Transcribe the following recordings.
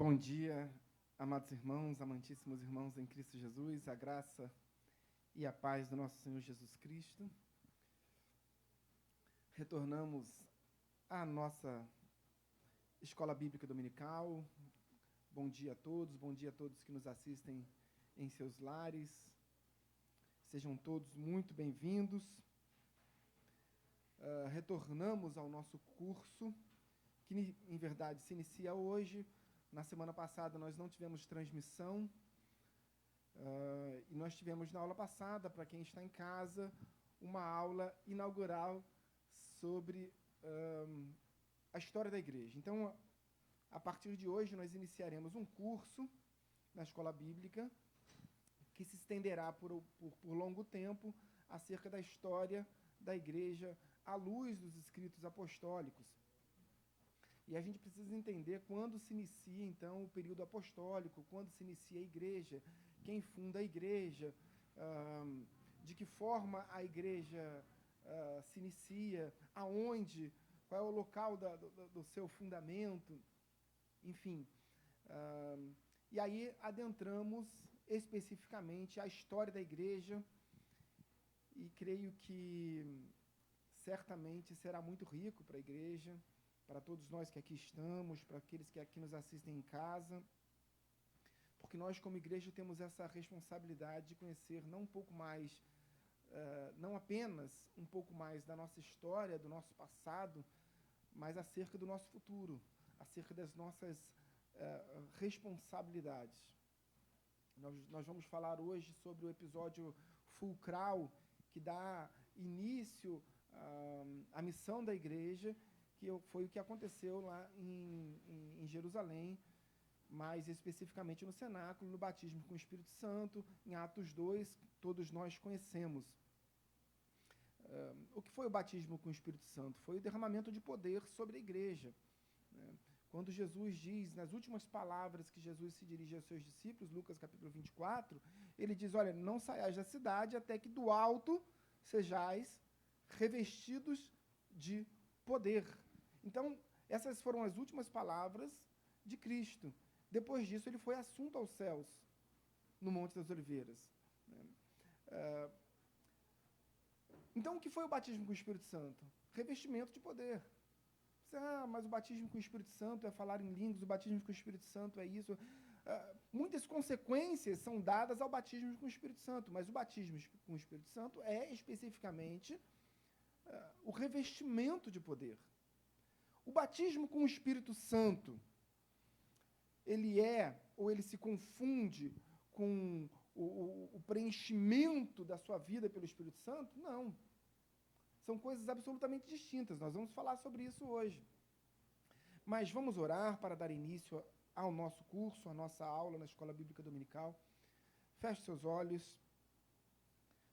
Bom dia, amados irmãos, amantíssimos irmãos em Cristo Jesus, a graça e a paz do nosso Senhor Jesus Cristo. Retornamos à nossa Escola Bíblica Dominical. Bom dia a todos que nos assistem em seus lares. Sejam todos muito bem-vindos. Retornamos ao nosso curso, que em verdade se inicia hoje. Na semana passada nós não tivemos transmissão, e nós tivemos na aula passada, para quem está em casa, uma aula inaugural sobre a história da igreja. Então, a partir de hoje, nós iniciaremos um curso na Escola Bíblica que se estenderá por longo tempo acerca da história da igreja à luz dos escritos apostólicos. E a gente precisa entender quando se inicia, então, o período apostólico, quando se inicia a igreja, quem funda a igreja, de que forma a igreja se inicia, aonde, qual é o local do seu fundamento, enfim. E aí adentramos especificamente a história da igreja, e creio que certamente será muito rico para a igreja, para todos nós que aqui estamos, para aqueles que aqui nos assistem em casa, porque nós, como igreja, temos essa responsabilidade de conhecer não um pouco mais, não apenas um pouco mais da nossa história, do nosso passado, mas acerca do nosso futuro, acerca das nossas responsabilidades. Nós vamos falar hoje sobre o episódio fulcral que dá início à missão da igreja, que foi o que aconteceu lá em Jerusalém, mais especificamente no cenáculo, no batismo com o Espírito Santo, em Atos 2, todos nós conhecemos. O que foi o batismo com o Espírito Santo? Foi o derramamento de poder sobre a igreja. Quando Jesus diz, nas últimas palavras que Jesus se dirige aos seus discípulos, Lucas capítulo 24, ele diz, olha, não saiais da cidade até que do alto sejais revestidos de poder. Então, essas foram as últimas palavras de Cristo. Depois disso, ele foi assunto aos céus, no Monte das Oliveiras. Então, o que foi o batismo com o Espírito Santo? Revestimento de poder. Mas o batismo com o Espírito Santo é falar em línguas, o batismo com o Espírito Santo é isso. Muitas consequências são dadas ao batismo com o Espírito Santo, mas o batismo com o Espírito Santo é especificamente o revestimento de poder. O batismo com o Espírito Santo, ele ou ele se confunde com o preenchimento da sua vida pelo Espírito Santo? Não. São coisas absolutamente distintas. Nós vamos falar sobre isso hoje. Mas vamos orar para dar início ao nosso curso, à nossa aula na Escola Bíblica Dominical. Feche seus olhos.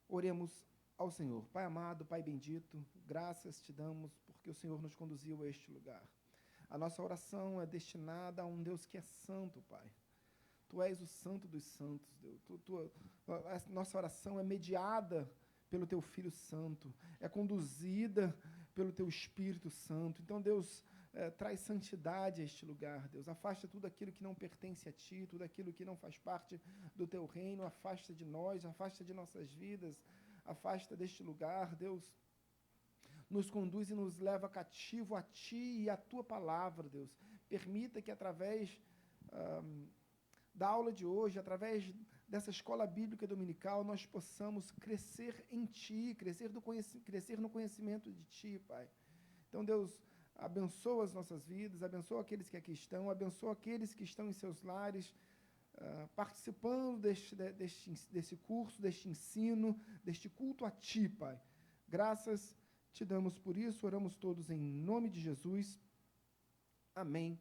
Oremos ao Senhor. Pai amado, Pai bendito, graças te damos porque o Senhor nos conduziu a este lugar. A nossa oração é destinada a um Deus que é santo, Pai. Tu és o santo dos santos, Deus. A nossa oração é mediada pelo Teu Filho Santo, é conduzida pelo Teu Espírito Santo. Então, Deus, traz santidade a este lugar, Deus. Afasta tudo aquilo que não pertence a Ti, tudo aquilo que não faz parte do Teu reino, afasta de nós, afasta de nossas vidas, afasta deste lugar, Deus. Nos conduz e nos leva cativo a Ti e a Tua palavra, Deus. Permita que através da aula de hoje, através dessa escola bíblica dominical, nós possamos crescer em Ti, crescer no conhecimento de Ti, Pai. Então, Deus, abençoa as nossas vidas, abençoa aqueles que aqui estão, abençoa aqueles que estão em seus lares, participando desse curso, deste ensino, deste culto a Ti, Pai. Graças Te damos por isso, oramos todos em nome de Jesus. Amém.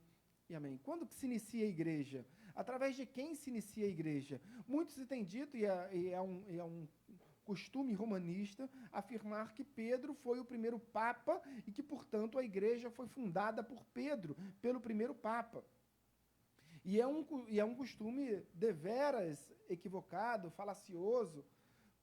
E amém. Quando que se inicia a igreja? Através de quem se inicia a igreja? Muitos têm dito, e é um costume romanista, afirmar que Pedro foi o primeiro papa e que, portanto, a igreja foi fundada por Pedro, pelo primeiro papa. E é um costume deveras equivocado, falacioso,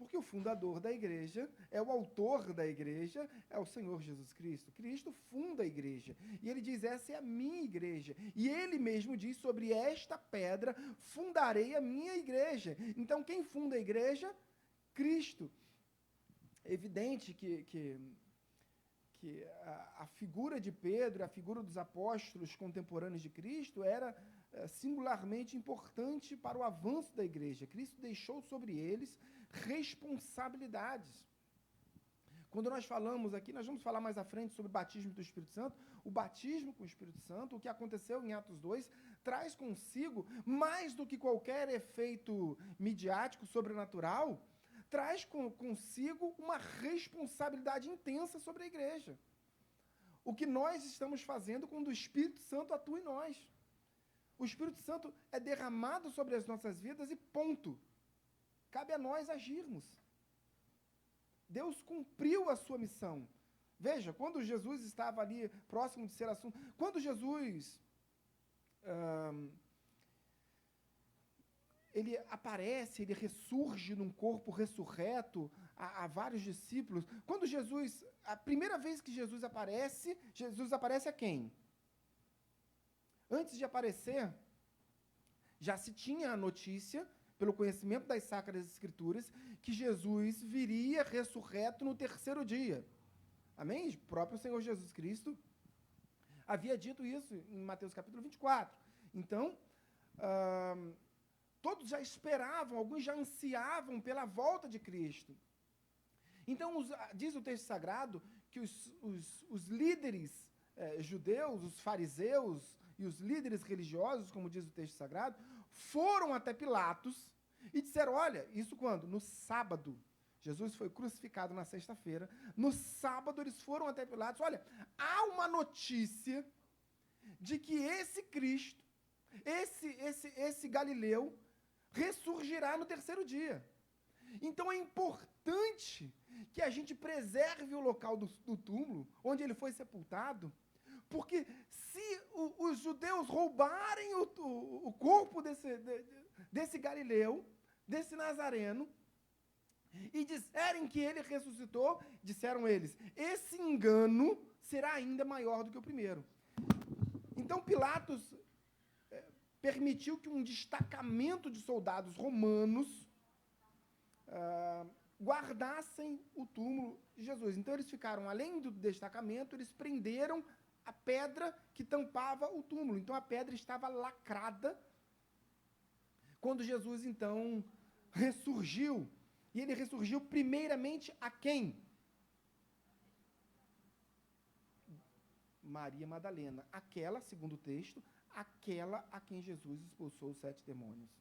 Porque o fundador da igreja, o autor da igreja, é o Senhor Jesus Cristo. Cristo funda a igreja. E ele diz, essa é a minha igreja. E ele mesmo diz, sobre esta pedra fundarei a minha igreja. Então, quem funda a igreja? Cristo. É evidente que a figura de Pedro, a figura dos apóstolos contemporâneos de Cristo era singularmente importante para o avanço da igreja. Cristo deixou sobre eles responsabilidades. Quando nós falamos aqui, nós vamos falar mais à frente sobre o batismo do Espírito Santo. O batismo com o Espírito Santo, o que aconteceu em Atos 2, traz consigo, mais do que qualquer efeito midiático, sobrenatural, traz consigo uma responsabilidade intensa sobre a igreja. O que nós estamos fazendo quando o Espírito Santo atua em nós. O Espírito Santo é derramado sobre as nossas vidas e ponto. Cabe a nós agirmos. Deus cumpriu a sua missão. Veja, quando Jesus estava ali próximo de ser assunto, quando Jesus ele aparece, ele ressurge num corpo ressurreto a vários discípulos. Quando Jesus, a primeira vez que Jesus aparece a quem? Antes de aparecer, já se tinha a notícia, pelo conhecimento das Sacras Escrituras, que Jesus viria ressurreto no terceiro dia. Amém? O próprio Senhor Jesus Cristo havia dito isso em Mateus capítulo 24. Então, todos já esperavam, alguns já ansiavam pela volta de Cristo. Então, diz o texto sagrado que os líderes judeus, os fariseus e os líderes religiosos, como diz o texto sagrado, foram até Pilatos e disseram, olha, isso quando? No sábado. Jesus foi crucificado na sexta-feira. No sábado eles foram até Pilatos. Olha, há uma notícia de que esse Cristo, esse Galileu, ressurgirá no terceiro dia. Então é importante que a gente preserve o local do túmulo, onde ele foi sepultado, porque se os judeus roubarem o corpo desse Galileu, desse Nazareno, e disserem que ele ressuscitou, disseram eles, esse engano será ainda maior do que o primeiro. Então Pilatos permitiu que um destacamento de soldados romanos guardassem o túmulo de Jesus. Então eles ficaram, além do destacamento, eles prenderam a pedra que tampava o túmulo. Então a pedra estava lacrada quando Jesus, então, ressurgiu. E ele ressurgiu primeiramente a quem? Maria Madalena. Aquela, segundo o texto, aquela a quem Jesus expulsou os 7 demônios.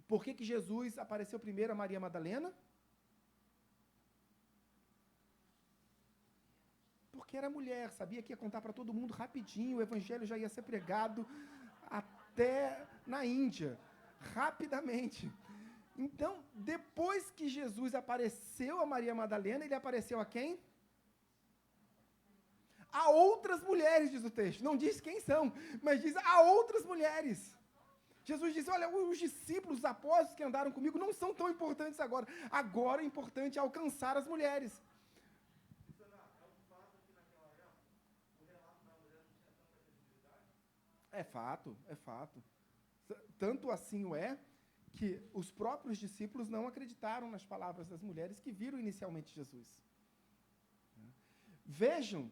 Por que Jesus apareceu primeiro a Maria Madalena? Porque era mulher, sabia que ia contar para todo mundo rapidinho, o evangelho já ia ser pregado até na Índia, rapidamente. Então, depois que Jesus apareceu a Maria Madalena, ele apareceu a quem? A outras mulheres, diz o texto. Não diz quem são, mas diz a outras mulheres. Jesus disse, olha, os discípulos, os apóstolos que andaram comigo não são tão importantes agora. Agora é importante alcançar as mulheres. É fato, é fato. Tanto assim o é, que os próprios discípulos não acreditaram nas palavras das mulheres que viram inicialmente Jesus. Vejam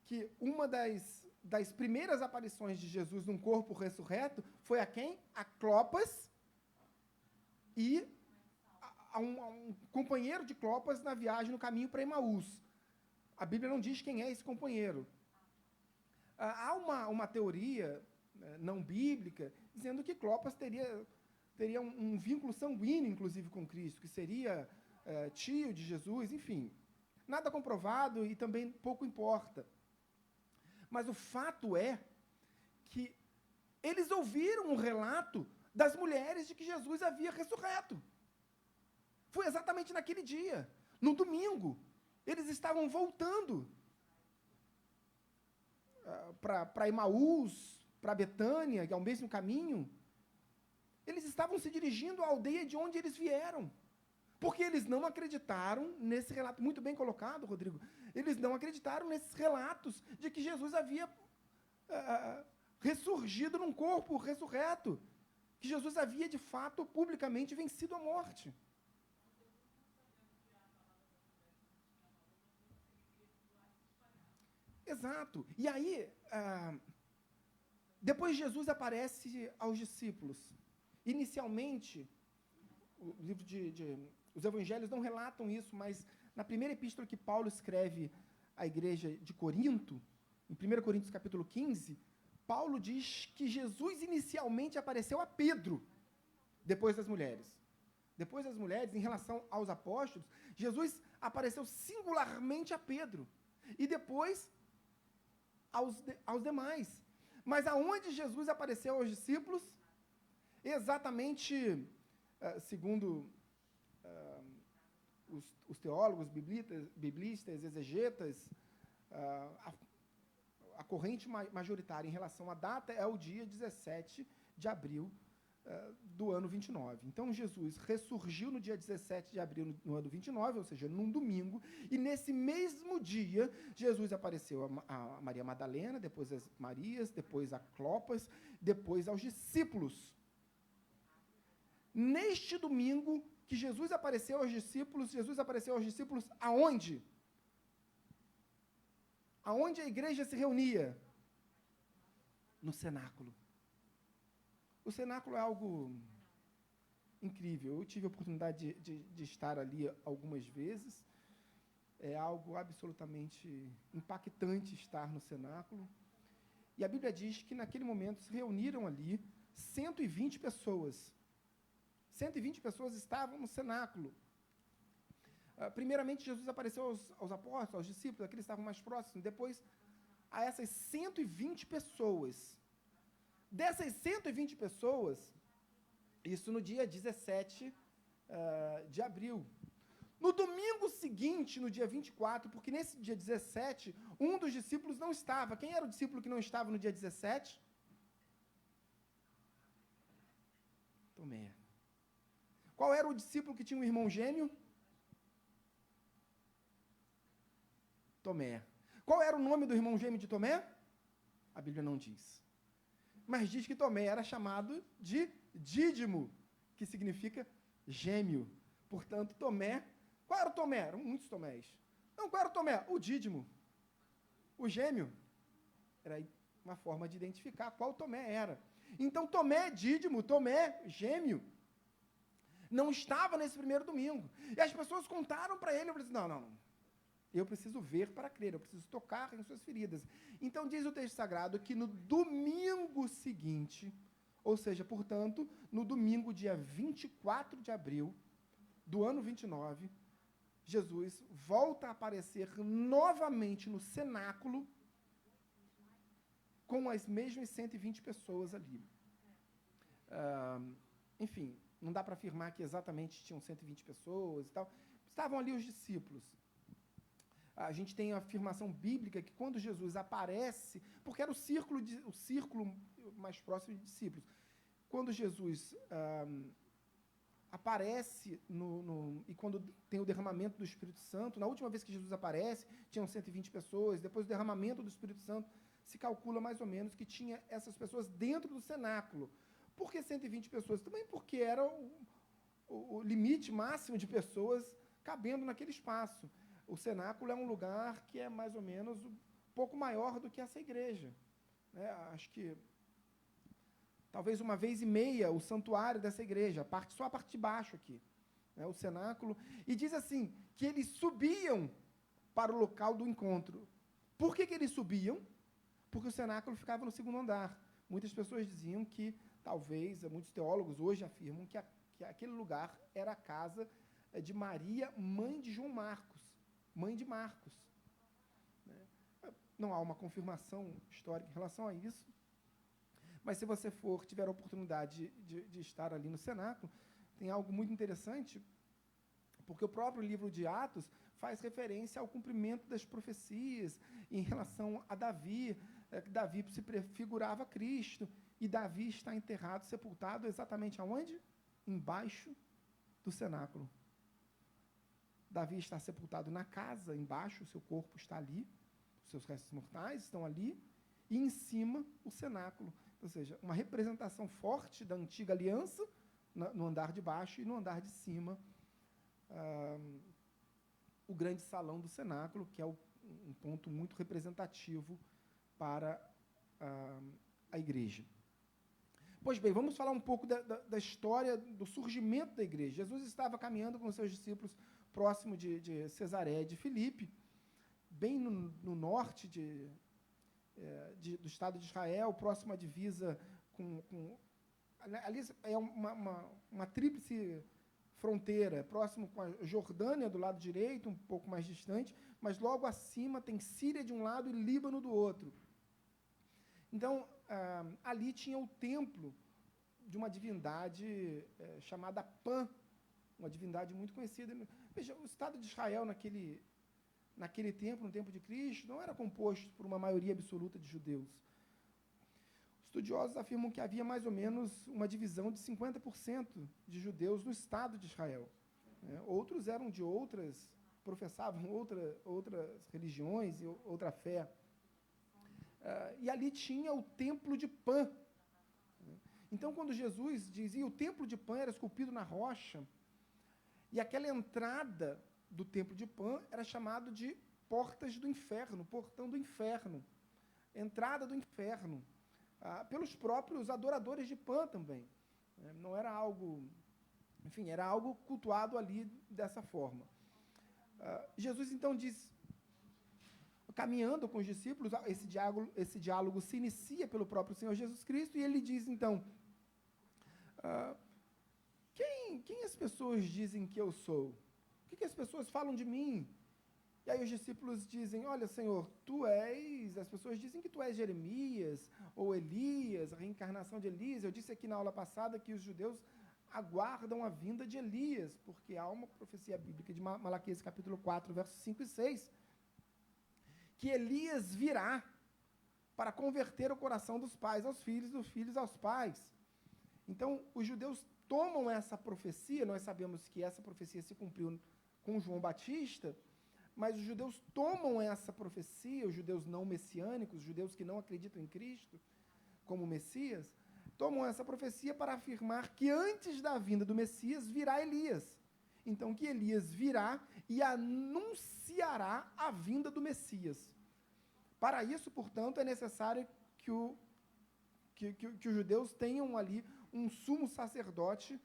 que uma das primeiras aparições de Jesus num corpo ressurreto foi a quem? A Clopas e a um companheiro de Clopas na viagem, no caminho para Emaús. A Bíblia não diz quem é esse companheiro. Há uma teoria não bíblica dizendo que Clopas teria um vínculo sanguíneo, inclusive, com Cristo, que seria tio de Jesus, enfim. Nada comprovado e também pouco importa. Mas o fato é que eles ouviram um relato das mulheres de que Jesus havia ressurreto. Foi exatamente naquele dia, no domingo. Eles estavam voltando para Emaús, para Betânia, que é o mesmo caminho. Eles estavam se dirigindo à aldeia de onde eles vieram. Porque eles não acreditaram nesse relato, muito bem colocado, Rodrigo, eles não acreditaram nesses relatos de que Jesus havia ressurgido num corpo ressurreto, que Jesus havia, de fato, publicamente vencido a morte. Exato. E aí, depois Jesus aparece aos discípulos. Inicialmente, o livro os evangelhos não relatam isso, mas na primeira epístola que Paulo escreve à igreja de Corinto, em 1 Coríntios capítulo 15, Paulo diz que Jesus inicialmente apareceu a Pedro, depois das mulheres. Depois das mulheres, em relação aos apóstolos, Jesus apareceu singularmente a Pedro. E depois aos demais. Mas aonde Jesus apareceu aos discípulos? Exatamente, segundo os teólogos, biblistas, exegetas, a corrente majoritária em relação à data é o dia 17 de abril do ano 29. Então, Jesus ressurgiu no dia 17 de abril no ano 29, ou seja, num domingo, e nesse mesmo dia, Jesus apareceu a Maria Madalena, depois as Marias, depois a Clopas, depois aos discípulos. Neste domingo que Jesus apareceu aos discípulos aonde? Aonde a igreja se reunia? No cenáculo. O cenáculo é algo incrível. Eu tive a oportunidade de estar ali algumas vezes. É algo absolutamente impactante estar no cenáculo. E a Bíblia diz que naquele momento se reuniram ali 120 pessoas. 120 pessoas estavam no cenáculo. Primeiramente, Jesus apareceu aos apóstolos, aos discípulos, aqueles que estavam mais próximos. Depois, a essas 120 pessoas. Dessas 120 pessoas, isso no dia 17 de abril. No domingo seguinte, no dia 24, porque nesse dia 17, um dos discípulos não estava. Quem era o discípulo que não estava no dia 17? Tomé. Qual era o discípulo que tinha um irmão gêmeo? Tomé. Qual era o nome do irmão gêmeo de Tomé? A Bíblia não diz. Mas diz que Tomé era chamado de Dídimo, que significa gêmeo. Portanto, Tomé... Qual era o Tomé? Eram muitos Tomés. Não, qual era o Tomé? O Dídimo. O gêmeo. Era uma forma de identificar qual Tomé era. Então, Tomé, Dídimo, Tomé, gêmeo, não estava nesse primeiro domingo. E as pessoas contaram para ele, eu falei assim, não. Eu preciso ver para crer, eu preciso tocar em suas feridas. Então, diz o texto sagrado que no domingo seguinte, ou seja, portanto, no domingo, dia 24 de abril do ano 29, Jesus volta a aparecer novamente no cenáculo com as mesmas 120 pessoas ali. Enfim, não dá para afirmar que exatamente tinham 120 pessoas e tal. Estavam ali os discípulos. A gente tem a afirmação bíblica que quando Jesus aparece, porque era o círculo mais próximo de discípulos, quando Jesus aparece e quando tem o derramamento do Espírito Santo, na última vez que Jesus aparece, tinham 120 pessoas, depois do derramamento do Espírito Santo, se calcula mais ou menos que tinha essas pessoas dentro do cenáculo. Por que 120 pessoas? Também porque era o limite máximo de pessoas cabendo naquele espaço. O cenáculo é um lugar que é mais ou menos um pouco maior do que essa igreja. Acho que talvez uma vez e meia o santuário dessa igreja, só a parte de baixo aqui, o cenáculo. E diz assim, que eles subiam para o local do encontro. Por que eles subiam? Porque o cenáculo ficava no segundo andar. Muitas pessoas diziam que, talvez, muitos teólogos hoje afirmam que aquele lugar era a casa de Maria, mãe de João Marcos, mãe de Marcos. Não há uma confirmação histórica em relação a isso, mas se você tiver a oportunidade de estar ali no cenáculo, tem algo muito interessante, porque o próprio livro de Atos faz referência ao cumprimento das profecias em relação a Davi. Davi se prefigurava Cristo, e Davi está enterrado, sepultado exatamente aonde? Embaixo do cenáculo. Davi está sepultado na casa, embaixo, o seu corpo está ali, os seus restos mortais estão ali, e em cima o cenáculo. Ou seja, uma representação forte da antiga aliança no andar de baixo e no andar de cima, o grande salão do cenáculo, que é um ponto muito representativo para a igreja. Pois bem, vamos falar um pouco da história do surgimento da igreja. Jesus estava caminhando com seus discípulos próximo de Cesareia de Filipe, bem no norte do estado de Israel, próximo à divisa ali é uma tríplice fronteira, próximo com a Jordânia do lado direito, um pouco mais distante, mas logo acima tem Síria de um lado e Líbano do outro. Então, ali tinha o templo de uma divindade chamada Pan, uma divindade muito conhecida. Veja, o Estado de Israel, naquele tempo, no tempo de Cristo, não era composto por uma maioria absoluta de judeus. Estudiosos afirmam que havia mais ou menos uma divisão de 50% de judeus no Estado de Israel. Outros eram de professavam outras religiões e outra fé. E ali tinha o templo de Pan. Então, quando Jesus dizia, o templo de Pan era esculpido na rocha, e aquela entrada do templo de Pan era chamado de portas do inferno, portão do inferno, entrada do inferno, pelos próprios adoradores de Pan também. Não era algo, enfim, era algo cultuado ali dessa forma. Jesus então diz, caminhando com os discípulos, esse diálogo se inicia pelo próprio Senhor Jesus Cristo, e ele diz então, quem as pessoas dizem que eu sou? O que as pessoas falam de mim? E aí os discípulos dizem, olha, Senhor, as pessoas dizem que tu és Jeremias, ou Elias, a reencarnação de Elias. Eu disse aqui na aula passada que os judeus aguardam a vinda de Elias, porque há uma profecia bíblica de Malaquias capítulo 4, versos 5 e 6, que Elias virá para converter o coração dos pais aos filhos, dos filhos aos pais. Então, os judeus tomam essa profecia, nós sabemos que essa profecia se cumpriu com João Batista, mas os judeus tomam essa profecia, os judeus não messiânicos, os judeus que não acreditam em Cristo como Messias, tomam essa profecia para afirmar que antes da vinda do Messias virá Elias. Então, que Elias virá e anunciará a vinda do Messias. Para isso, portanto, é necessário que os judeus tenham ali um sumo sacerdote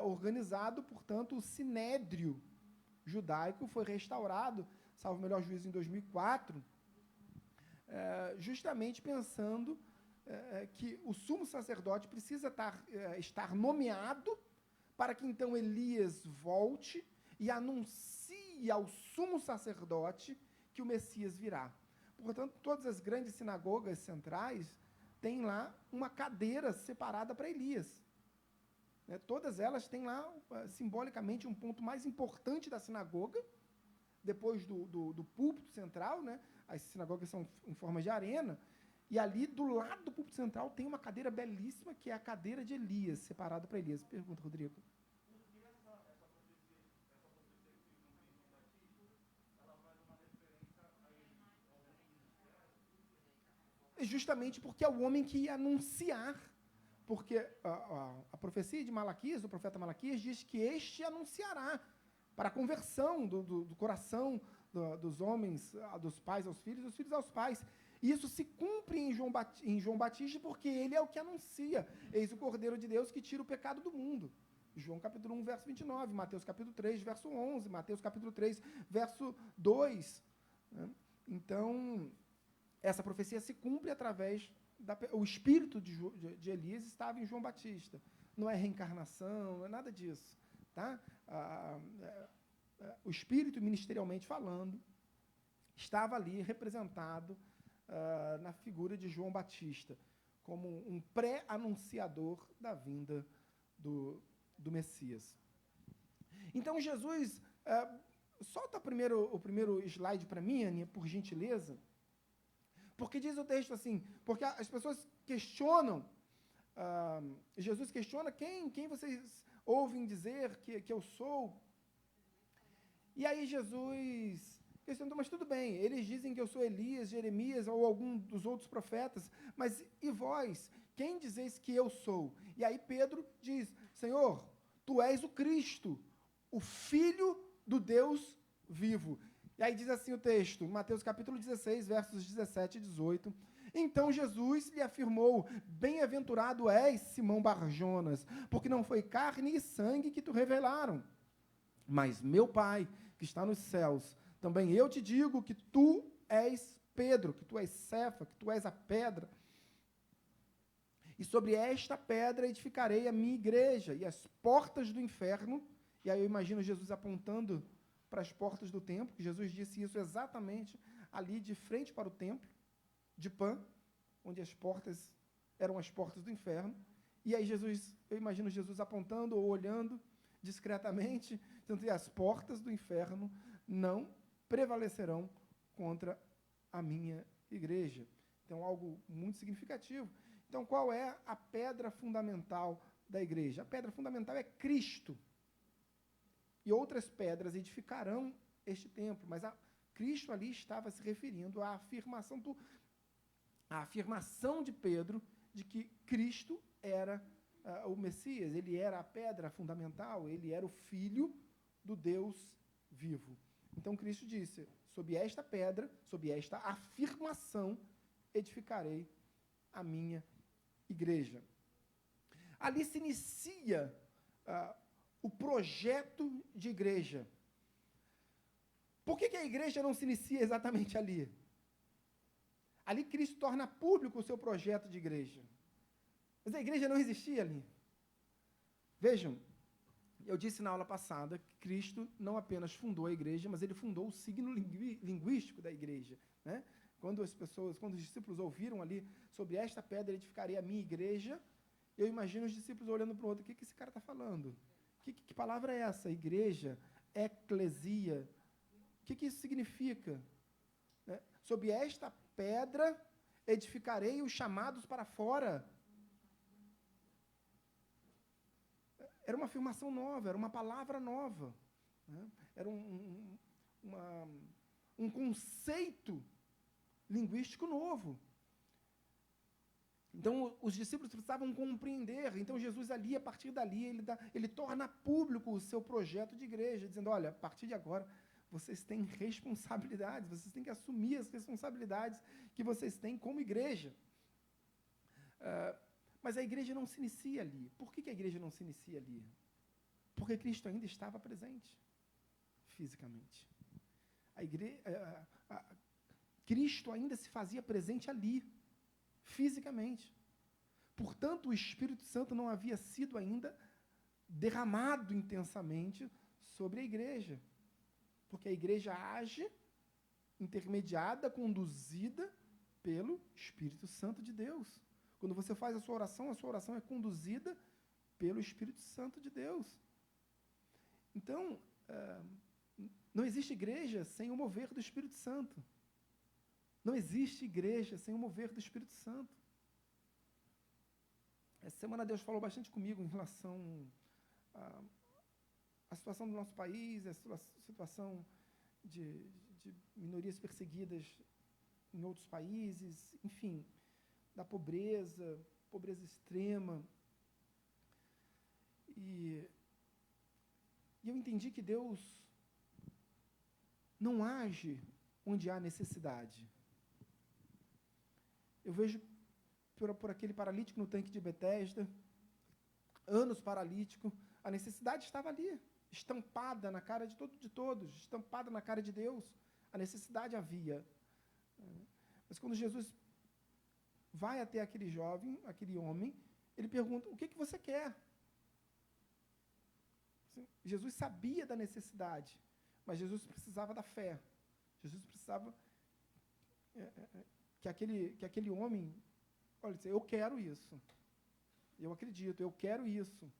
organizado, portanto, o sinédrio judaico foi restaurado, salvo o melhor juízo, em 2004, justamente pensando que o sumo sacerdote precisa estar nomeado para que então Elias volte e anuncie ao sumo sacerdote que o Messias virá. Portanto, todas as grandes sinagogas centrais têm lá uma cadeira separada para Elias. Todas elas têm lá, simbolicamente, um ponto mais importante da sinagoga, depois do púlpito central, as sinagogas são em forma de arena, e ali, do lado do púlpito central, tem uma cadeira belíssima, que é a cadeira de Elias, separada para Elias. Pergunta, Rodrigo. Justamente porque é o homem que ia anunciar, porque a profecia de Malaquias, do profeta Malaquias, diz que este anunciará para a conversão do coração dos homens, dos pais aos filhos, dos filhos aos pais. E isso se cumpre em João Batista, porque ele é o que anuncia, eis o Cordeiro de Deus que tira o pecado do mundo. João capítulo 1, verso 29, Mateus capítulo 3, verso 11, Mateus capítulo 3, verso 2. Então, essa profecia se cumpre através o espírito de Elias estava em João Batista. Não é reencarnação, não é nada disso. Tá? O espírito, ministerialmente falando, estava ali representado na figura de João Batista, como um pré-anunciador da vinda do Messias. Então, Jesus... solta o primeiro slide para mim, Aninha, por gentileza. Porque diz o texto assim, porque as pessoas questionam, Jesus questiona quem vocês ouvem dizer que eu sou. E aí Jesus questionou, mas tudo bem, eles dizem que eu sou Elias, Jeremias ou algum dos outros profetas, mas e vós? Quem dizeis que eu sou? E aí Pedro diz, Senhor, tu és o Cristo, o Filho do Deus vivo. E aí diz assim o texto, Mateus capítulo 16, versos 17 e 18. Então Jesus lhe afirmou, bem-aventurado és, Simão Barjonas, porque não foi carne e sangue que te revelaram, mas meu Pai, que está nos céus. Também eu te digo que tu és Pedro, que tu és Cefa, que tu és a pedra. E sobre esta pedra edificarei a minha igreja, e as portas do inferno, e aí eu imagino Jesus apontando para as portas do templo, que Jesus disse isso exatamente ali de frente para o templo, de Pan, onde as portas eram as portas do inferno. E aí Jesus, eu imagino Jesus apontando ou olhando discretamente, dizendo que as portas do inferno não prevalecerão contra a minha igreja. Então, algo muito significativo. Então, qual é a pedra fundamental da igreja? A pedra fundamental é Cristo. E outras pedras edificarão este templo, mas Cristo ali estava se referindo à afirmação de Pedro de que Cristo era o Messias, ele era a pedra fundamental, ele era o Filho do Deus vivo. Então Cristo disse, sob esta pedra, sob esta afirmação, edificarei a minha igreja. Ali se inicia o projeto de igreja. Por que a igreja não se inicia exatamente ali? Ali Cristo torna público o seu projeto de igreja. Mas a igreja não existia ali. Vejam, eu disse na aula passada que Cristo não apenas fundou a igreja, mas ele fundou o signo linguístico da igreja, né? Quando os discípulos ouviram ali, sobre esta pedra edificarei a minha igreja, eu imagino os discípulos olhando para o outro, o que esse cara está falando? Que palavra é essa? Igreja, eclesia, o que isso significa? Né? Sob esta pedra edificarei os chamados para fora. Era uma afirmação nova, era uma palavra nova, né? Era um conceito linguístico novo. Então, os discípulos precisavam compreender. Então, Jesus ali, a partir dali, ele torna público o seu projeto de igreja, dizendo, olha, a partir de agora, vocês têm responsabilidades, vocês têm que assumir as responsabilidades que vocês têm como igreja. Mas a igreja não se inicia ali. Por que a igreja não se inicia ali? Porque Cristo ainda estava presente, fisicamente. Cristo ainda se fazia presente ali, fisicamente. Portanto, o Espírito Santo não havia sido ainda derramado intensamente sobre a igreja. Porque a igreja age intermediada, conduzida pelo Espírito Santo de Deus. Quando você faz a sua oração é conduzida pelo Espírito Santo de Deus. Então, não existe igreja sem o mover do Espírito Santo. Não existe igreja sem o mover do Espírito Santo. Essa semana Deus falou bastante comigo em relação à situação do nosso país, a situação de minorias perseguidas em outros países, enfim, da pobreza extrema. E eu entendi que Deus não age onde há necessidade. Eu vejo por aquele paralítico no tanque de Betesda, anos paralítico, a necessidade estava ali, estampada na cara de todos, estampada na cara de Deus, a necessidade havia. Mas quando Jesus vai até aquele jovem, aquele homem, ele pergunta, o que você quer? Jesus sabia da necessidade, mas Jesus precisava da fé. Jesus precisava que aquele homem, olha, eu quero isso, eu acredito, eu quero isso.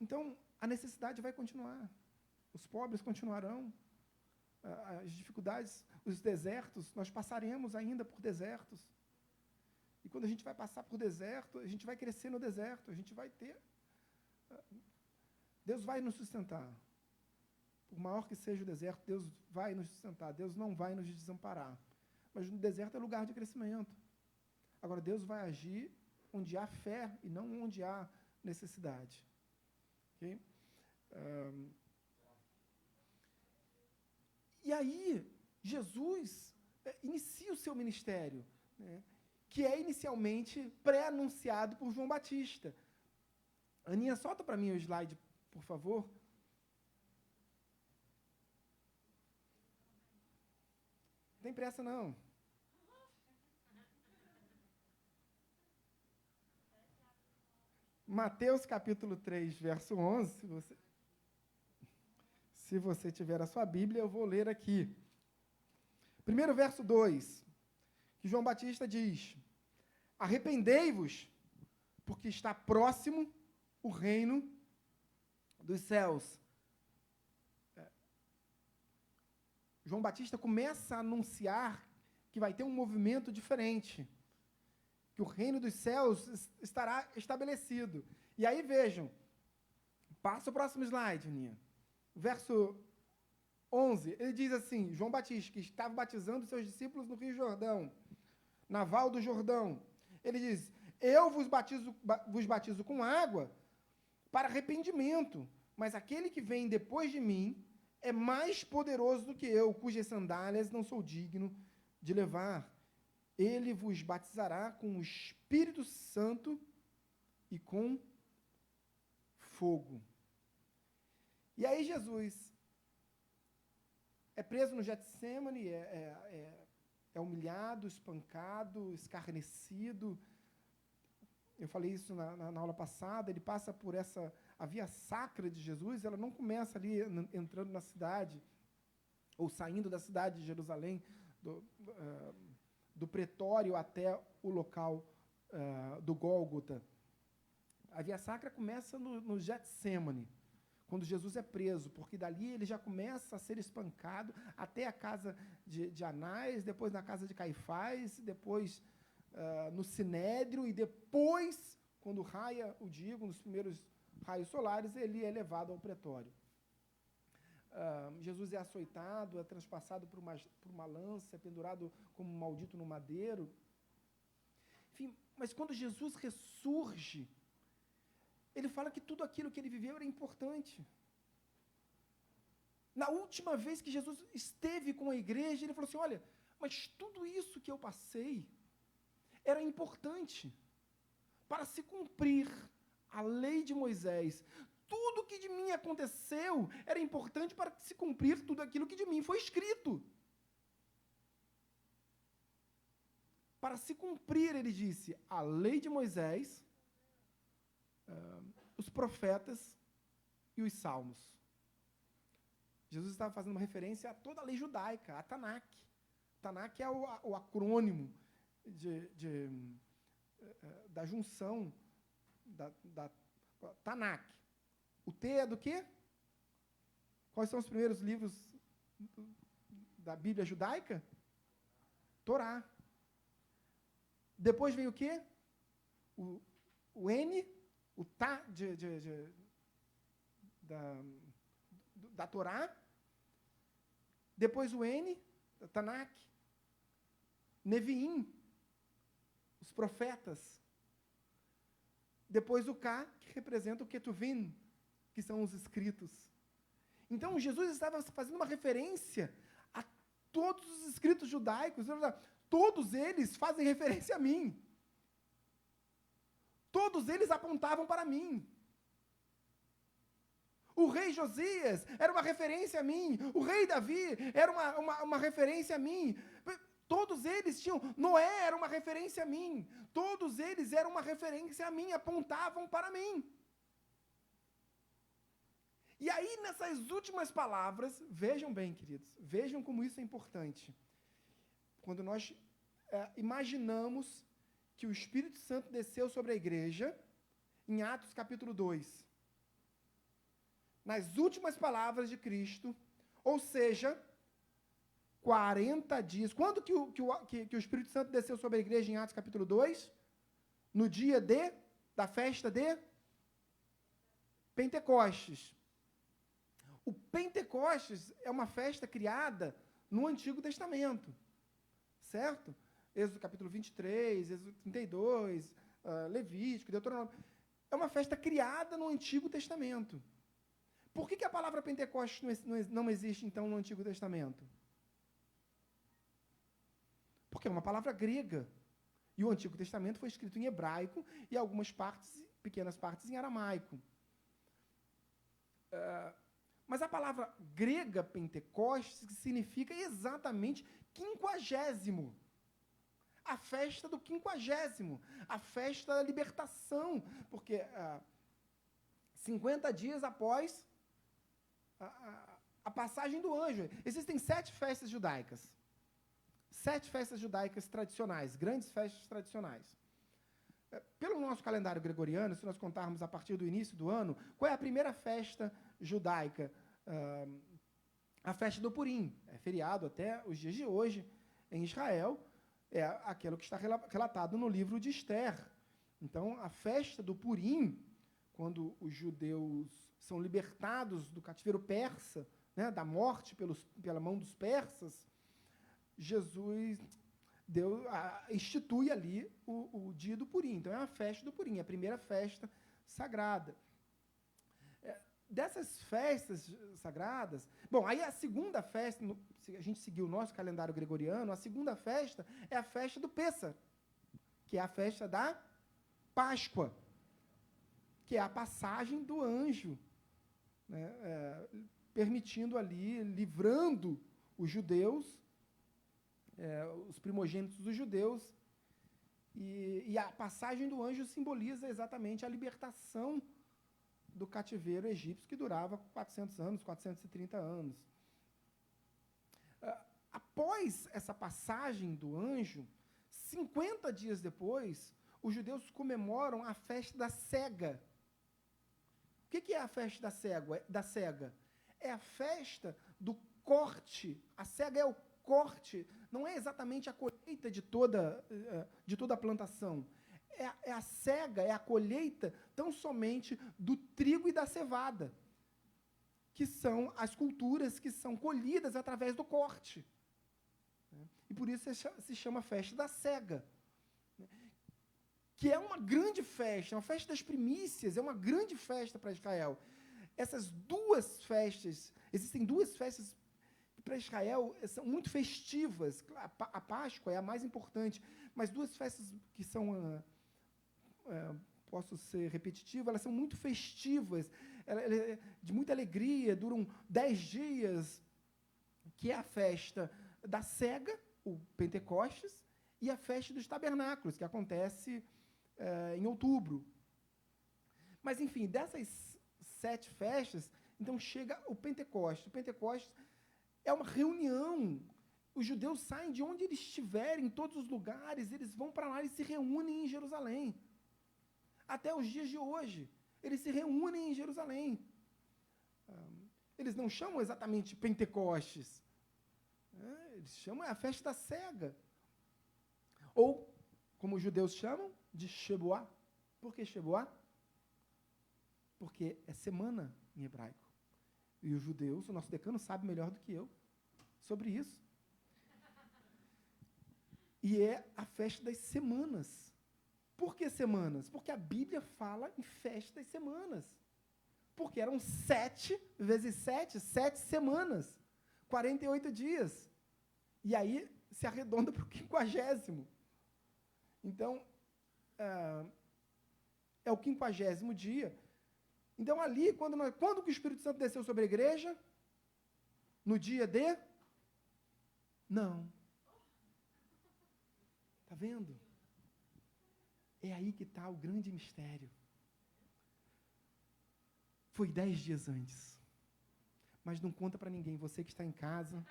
Então, a necessidade vai continuar, os pobres continuarão, as dificuldades, os desertos, nós passaremos ainda por desertos. E quando a gente vai passar por deserto, a gente vai crescer no deserto, a gente vai ter Deus vai nos sustentar. Por maior que seja o deserto, Deus vai nos sustentar. Deus não vai nos desamparar. Mas no deserto é lugar de crescimento. Agora, Deus vai agir onde há fé e não onde há necessidade. Okay? E aí, Jesus inicia o seu ministério, né, que é inicialmente pré-anunciado por João Batista. Aninha, solta para mim o slide, por favor. Não tem pressa, não. Mateus capítulo 3, verso 11, se você tiver a sua Bíblia, eu vou ler aqui. Primeiro verso 2, que João Batista diz: arrependei-vos, porque está próximo o reino dos céus. João Batista começa a anunciar que vai ter um movimento diferente, que o reino dos céus estará estabelecido. E aí, vejam, passa o próximo slide, Aninha. Verso 11, ele diz assim, João Batista, que estava batizando seus discípulos no Rio Jordão, na Val do Jordão, ele diz: eu vos batizo com água para arrependimento, mas aquele que vem depois de mim é mais poderoso do que eu, cujas sandálias não sou digno de levar. Ele vos batizará com o Espírito Santo e com fogo. E aí Jesus é preso no Getsemane, é humilhado, espancado, escarnecido. Eu falei isso na aula passada. Ele passa por a via sacra de Jesus. Ela não começa ali entrando na cidade ou saindo da cidade de Jerusalém, do pretório até o local do Gólgota. A via sacra começa no Getsemane, quando Jesus é preso, porque dali ele já começa a ser espancado até a casa de Anás, depois na casa de Caifás, depois no Sinédrio, e depois, quando raia o dia, nos primeiros raios solares, ele é levado ao pretório. Jesus é açoitado, é transpassado por uma lança, é pendurado como um maldito no madeiro. Enfim, mas quando Jesus ressurge, ele fala que tudo aquilo que ele viveu era importante. Na última vez que Jesus esteve com a igreja, ele falou assim: olha, mas tudo isso que eu passei era importante para se cumprir a lei de Moisés. Tudo que de mim aconteceu era importante para se cumprir tudo aquilo que de mim foi escrito. Para se cumprir, ele disse, a lei de Moisés, os profetas e os salmos. Jesus estava fazendo uma referência a toda a lei judaica, a Tanakh. Tanakh é o acrônimo da junção da Tanakh. O T é do quê? Quais são os primeiros livros da Bíblia judaica? Torá. Depois vem o quê? O N, o Tá da Torá. Depois o N, da Tanakh. Neviim, os profetas. Depois o K, que representa o Ketuvim, que são os escritos. Então, Jesus estava fazendo uma referência a todos os escritos judaicos. Todos eles fazem referência a mim. Todos eles apontavam para mim. O rei Josias era uma referência a mim. O rei Davi era uma referência a mim. Todos eles tinham... Noé era uma referência a mim. Todos eles eram uma referência a mim, apontavam para mim. E aí, nessas últimas palavras, vejam bem, queridos, vejam como isso é importante. Quando nós imaginamos que o Espírito Santo desceu sobre a igreja, em Atos capítulo 2, nas últimas palavras de Cristo, ou seja, 40 dias. Quando que o Espírito Santo desceu sobre a igreja em Atos capítulo 2? No dia da festa de Pentecostes. O Pentecostes é uma festa criada no Antigo Testamento, certo? Êxodo capítulo 23, Êxodo 32, Levítico, Deuteronômio. É uma festa criada no Antigo Testamento. Por que a palavra Pentecostes não existe, então, no Antigo Testamento? Porque é uma palavra grega. E o Antigo Testamento foi escrito em hebraico e algumas partes, pequenas partes, em aramaico. Mas a palavra grega Pentecostes significa exatamente 50º. A festa do 50º. A festa da libertação. Porque 50 dias após a passagem do anjo. Existem 7 festas judaicas. 7 festas judaicas tradicionais, grandes festas tradicionais. Pelo nosso calendário gregoriano, se nós contarmos a partir do início do ano, qual é a primeira festa judaica? A festa do Purim. É feriado até os dias de hoje em Israel. É aquilo que está relatado no livro de Esther. Então, a festa do Purim, quando os judeus são libertados do cativeiro persa, né, da morte pela mão dos persas, Jesus institui ali o dia do Purim. Então, é a festa do Purim, a primeira festa sagrada. Dessas festas sagradas... Bom, aí a segunda festa, se a gente seguir o nosso calendário gregoriano, a segunda festa é a festa do Pêssar, que é a festa da Páscoa, que é a passagem do anjo, né, permitindo ali, livrando os judeus, os primogênitos dos judeus, e a passagem do anjo simboliza exatamente a libertação do cativeiro egípcio, que durava 400 anos, 430 anos. Após essa passagem do anjo, 50 dias depois, os judeus comemoram a festa da cega. O que é a festa da cega? É a festa do corte. A cega é o corte, não é exatamente a colheita de toda a plantação. É a cega, é a colheita tão somente do trigo e da cevada, que são as culturas que são colhidas através do corte. E por isso se chama festa da cega, que é uma grande festa, uma festa das primícias, é uma grande festa para Israel. Essas duas festas, existem duas festas que para Israel são muito festivas. A Páscoa é a mais importante, mas duas festas que são... posso ser repetitivo, elas são muito festivas, de muita alegria, duram 10 dias, que é a festa da cega, o Pentecostes, e a festa dos tabernáculos, que acontece em outubro. Mas, enfim, dessas 7 festas, então chega o Pentecostes. O Pentecostes é uma reunião. Os judeus saem de onde eles estiverem, em todos os lugares, eles vão para lá e se reúnem em Jerusalém. Até os dias de hoje, eles se reúnem em Jerusalém. Eles não chamam exatamente Pentecostes. Eles chamam a festa da cega. Ou, como os judeus chamam, de Shebuá. Por que Shebuá? Porque é semana em hebraico. E os judeus, o nosso decano sabe melhor do que eu sobre isso. E é a festa das semanas. Por que semanas? Porque a Bíblia fala em festa das semanas. Porque eram 7 vezes 7, 7 semanas. 48 dias. E aí se arredonda para o 50º. Então, é o 50º dia. Então, ali, quando que o Espírito Santo desceu sobre a igreja? No dia de? Não. Está vendo? É aí que está o grande mistério. Foi 10 dias antes. Mas não conta para ninguém, você que está em casa.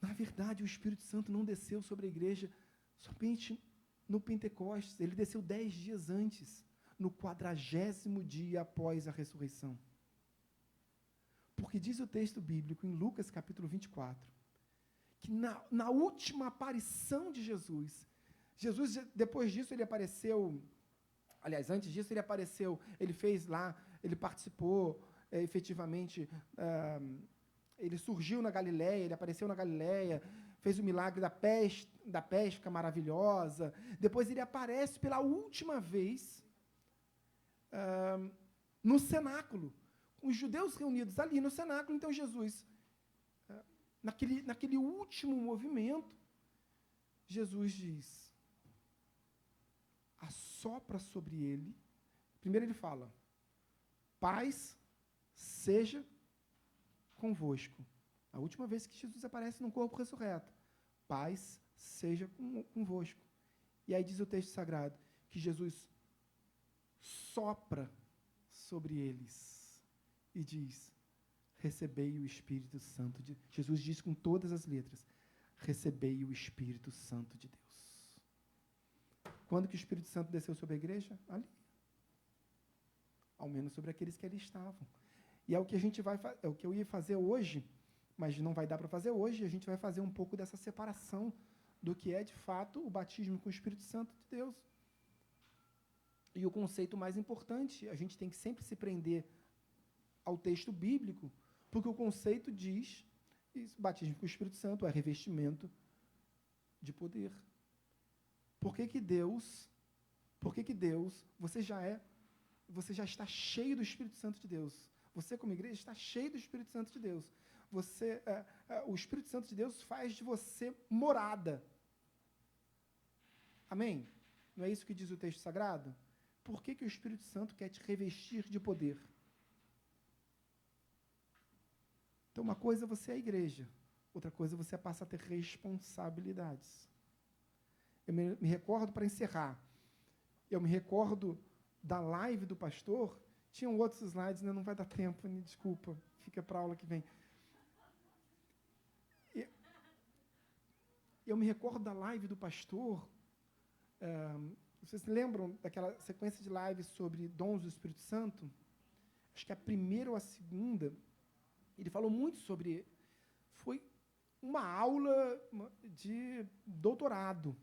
Na verdade, o Espírito Santo não desceu sobre a igreja somente no Pentecostes. Ele desceu 10 dias antes, no 40º dia após a ressurreição. Porque diz o texto bíblico, em Lucas capítulo 24, que na última aparição de Jesus, depois disso, ele apareceu... Aliás, antes disso, ele fez lá ele participou efetivamente, ele surgiu na Galileia, ele apareceu na Galileia, fez o milagre da pesca maravilhosa. Depois ele aparece pela última vez no cenáculo, com os judeus reunidos ali no cenáculo. Então Jesus, naquele último movimento, Jesus diz, assopra sobre ele. Primeiro ele fala, paz seja convosco. A última vez que Jesus aparece num corpo ressurreto. Paz seja convosco. E aí diz o texto sagrado que Jesus sopra sobre eles e diz, recebei o Espírito Santo de Deus. Jesus diz com todas as letras, recebei o Espírito Santo de Deus. Quando que o Espírito Santo desceu sobre a igreja? Ali. Ao menos sobre aqueles que ali estavam. E é o que a gente é o que eu ia fazer hoje, mas não vai dar para fazer hoje. A gente vai fazer um pouco dessa separação do que é, de fato, o batismo com o Espírito Santo de Deus. E o conceito mais importante, a gente tem que sempre se prender ao texto bíblico, porque o conceito diz, batismo com o Espírito Santo é revestimento de poder. Por que Deus, você já está cheio do Espírito Santo de Deus. Você, como igreja, está cheio do Espírito Santo de Deus. O Espírito Santo de Deus faz de você morada. Amém? Não é isso que diz o texto sagrado? Por que o Espírito Santo quer te revestir de poder? Então, uma coisa é você é a igreja, outra coisa você passa a ter responsabilidades. Eu me recordo, para encerrar, eu me recordo da live do pastor. Tinham outros slides, né? Não vai dar tempo, me desculpa, fica para a aula que vem. Eu me recordo da live do pastor, vocês lembram daquela sequência de lives sobre dons do Espírito Santo? Acho que a primeira ou a segunda, ele falou muito sobre, foi uma aula de doutorado.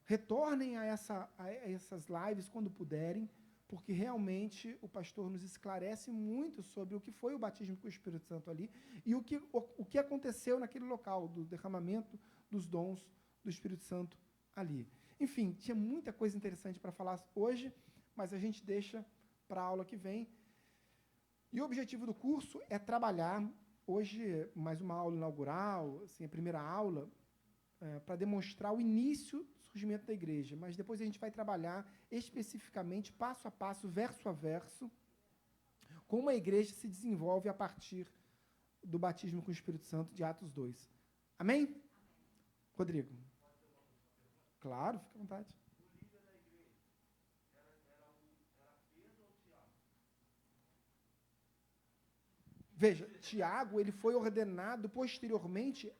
Retornem a essas lives quando puderem, porque realmente o pastor nos esclarece muito sobre o que foi o batismo com o Espírito Santo ali e o que aconteceu naquele local, do derramamento dos dons do Espírito Santo ali. Enfim, tinha muita coisa interessante para falar hoje, mas a gente deixa para a aula que vem. E o objetivo do curso é trabalhar, hoje, mais uma aula inaugural, assim, a primeira aula, para demonstrar o início do surgimento da igreja, mas depois a gente vai trabalhar especificamente, passo a passo, verso a verso, como a igreja se desenvolve a partir do batismo com o Espírito Santo de Atos 2. Amém? Rodrigo. Claro, fica à vontade. O líder da igreja era Pedro ou Tiago? Veja, Tiago, ele foi ordenado posteriormente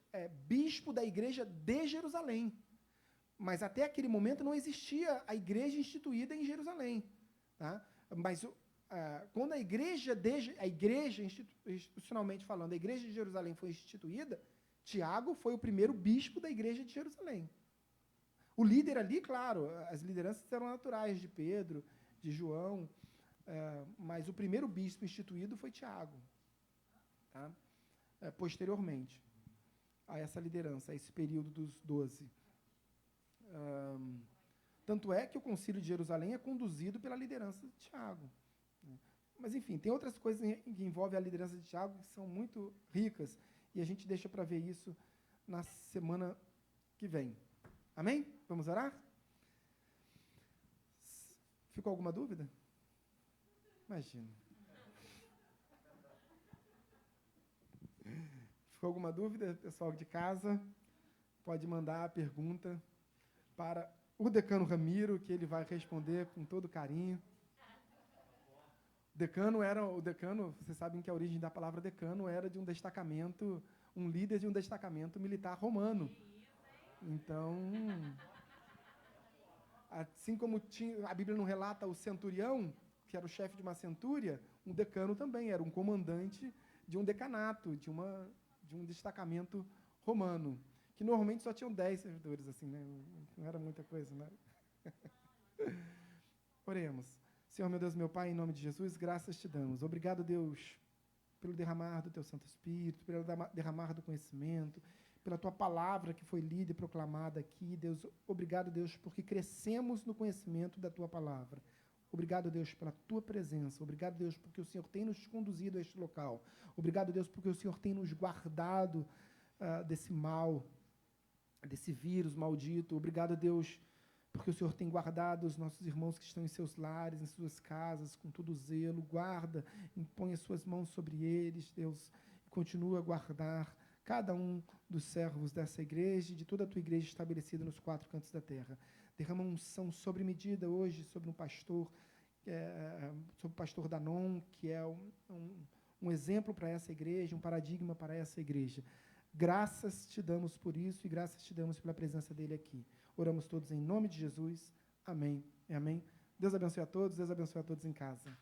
bispo da igreja de Jerusalém. Mas até aquele momento não existia a igreja instituída em Jerusalém. Tá? Mas quando a igreja, institucionalmente falando, a igreja de Jerusalém foi instituída, Tiago foi o primeiro bispo da igreja de Jerusalém. O líder ali, claro, as lideranças eram naturais de Pedro, de João, mas o primeiro bispo instituído foi Tiago, tá? Posteriormente a essa liderança, a esse período dos 12. Tanto é que o Concílio de Jerusalém é conduzido pela liderança de Tiago. Mas, enfim, tem outras coisas que envolvem a liderança de Tiago que são muito ricas, e a gente deixa para ver isso na semana que vem. Amém? Vamos orar? Ficou alguma dúvida? Imagina. Ficou alguma dúvida, pessoal de casa? Pode mandar a pergunta para o decano Ramiro, que ele vai responder com todo carinho. O decano, vocês sabem que a origem da palavra decano era de um destacamento, um líder de um destacamento militar romano. Então, assim como a Bíblia não relata o centurião, que era o chefe de uma centúria, um decano também era um comandante de um decanato, de um destacamento romano, que normalmente só tinham 10 servidores, assim, né? Não era muita coisa, né? Oremos. Senhor, meu Deus, meu Pai, em nome de Jesus, graças te damos. Obrigado, Deus, pelo derramar do teu Santo Espírito, pelo derramar do conhecimento, pela tua palavra que foi lida e proclamada aqui, Deus. Obrigado, Deus, porque crescemos no conhecimento da tua palavra. Obrigado, Deus, pela tua presença. Obrigado, Deus, porque o Senhor tem nos conduzido a este local. Obrigado, Deus, porque o Senhor tem nos guardado desse mal, desse vírus maldito. Obrigado, Deus, porque o Senhor tem guardado os nossos irmãos que estão em seus lares, em suas casas, com todo zelo. Guarda, impõe as suas mãos sobre eles, Deus, e continua a guardar cada um dos servos dessa igreja e de toda a tua igreja estabelecida nos 4 cantos da terra. Derrama unção sobre medida hoje sobre um pastor, sobre o pastor Danon, que é um exemplo para essa igreja, um paradigma para essa igreja. Graças te damos por isso e graças te damos pela presença dele aqui. Oramos todos em nome de Jesus. Amém e amém. Deus abençoe a todos em casa.